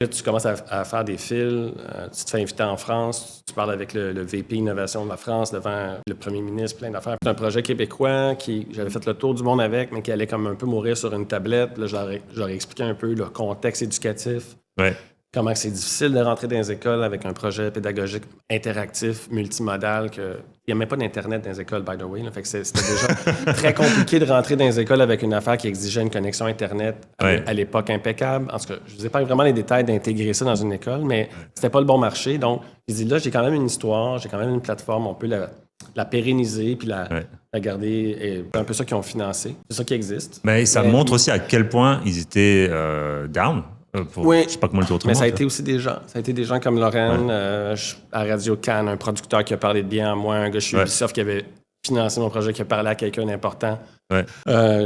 Là, tu commences à faire des fils, tu te fais inviter en France, tu parles avec le VP Innovation de la France devant le premier ministre, plein d'affaires. C'est un projet québécois qui j'avais fait le tour du monde avec, mais qui allait comme un peu mourir sur une tablette. Là, je leur ai expliqué un peu le contexte éducatif. Ouais. Comment c'est difficile de rentrer dans les écoles avec un projet pédagogique interactif, multimodal, il n'y a même pas d'Internet dans les écoles, by the way. Là, fait que c'était déjà très compliqué de rentrer dans les écoles avec une affaire qui exigeait une connexion Internet à l'époque impeccable. En tout cas, je ne vous ai pas vraiment les détails d'intégrer ça dans une école, mais c'était pas le bon marché. Donc, je dis là, j'ai quand même une histoire, j'ai quand même une plateforme, on peut la pérenniser puis la garder. Et c'est un peu ça qu'ils ont financé. C'est ça qui existe. Mais ça montre aussi à quel point ils étaient down. Oui, je sais pas comment le dire autrement. Mais ça a été aussi des gens. Ça a été des gens comme Lorraine, à Radio Cannes, un producteur qui a parlé de bien à moi, un gars chez Ubisoft qui avait financé mon projet, qui a parlé à quelqu'un d'important.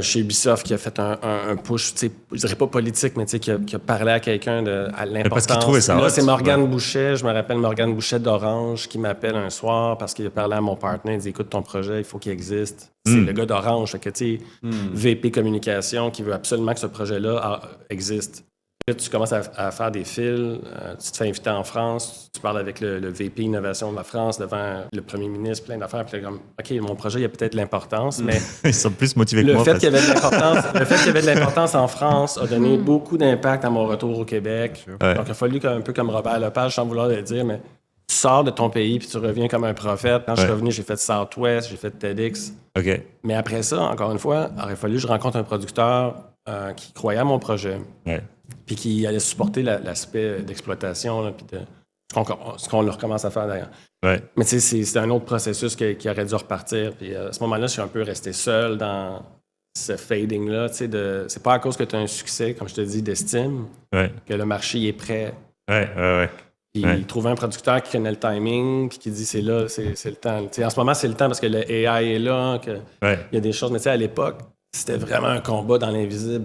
Chez Ubisoft, qui a fait un push, je dirais pas politique, mais qui a parlé à quelqu'un à l'importance. Parce qu'il trouvait ça. Là, c'est Morgane Bouchet, je me rappelle Morgane Bouchet d'Orange, qui m'appelle un soir parce qu'il a parlé à mon partenaire, il dit écoute, ton projet, il faut qu'il existe. C'est le gars d'Orange, fait que VP Communication, qui veut absolument que ce projet-là existe. Là, tu commences à faire des fils, tu te fais inviter en France, tu parles avec le VP Innovation de la France devant le premier ministre, plein d'affaires. Puis là, comme, OK, mon projet, il y a peut-être de l'importance, mais ils sont plus motivés que moi. Le fait qu'il y avait de l'importance en France a donné beaucoup d'impact à mon retour au Québec. Donc, il a fallu un peu comme Robert Lepage, sans vouloir le dire, mais tu sors de ton pays puis tu reviens comme un prophète. Quand je suis revenu, j'ai fait Southwest, j'ai fait TEDx. Mais après ça, encore une fois, il aurait fallu que je rencontre un producteur qui croyait à mon projet. Puis qui allait supporter l'aspect d'exploitation, là, puis ce qu'on leur commence à faire d'ailleurs. Mais tu sais, c'est un autre processus qui aurait dû repartir. Puis à ce moment-là, je suis un peu resté seul dans ce fading-là. Tu sais, c'est pas à cause que tu as un succès, comme je te dis, d'estime, que le marché est prêt. Puis trouver un producteur qui connaît le timing, puis qui dit c'est là, c'est le temps. Tu sais, en ce moment, c'est le temps parce que le AI est là, qu'il y a des choses. Mais tu sais, à l'époque, c'était vraiment un combat dans l'invisible.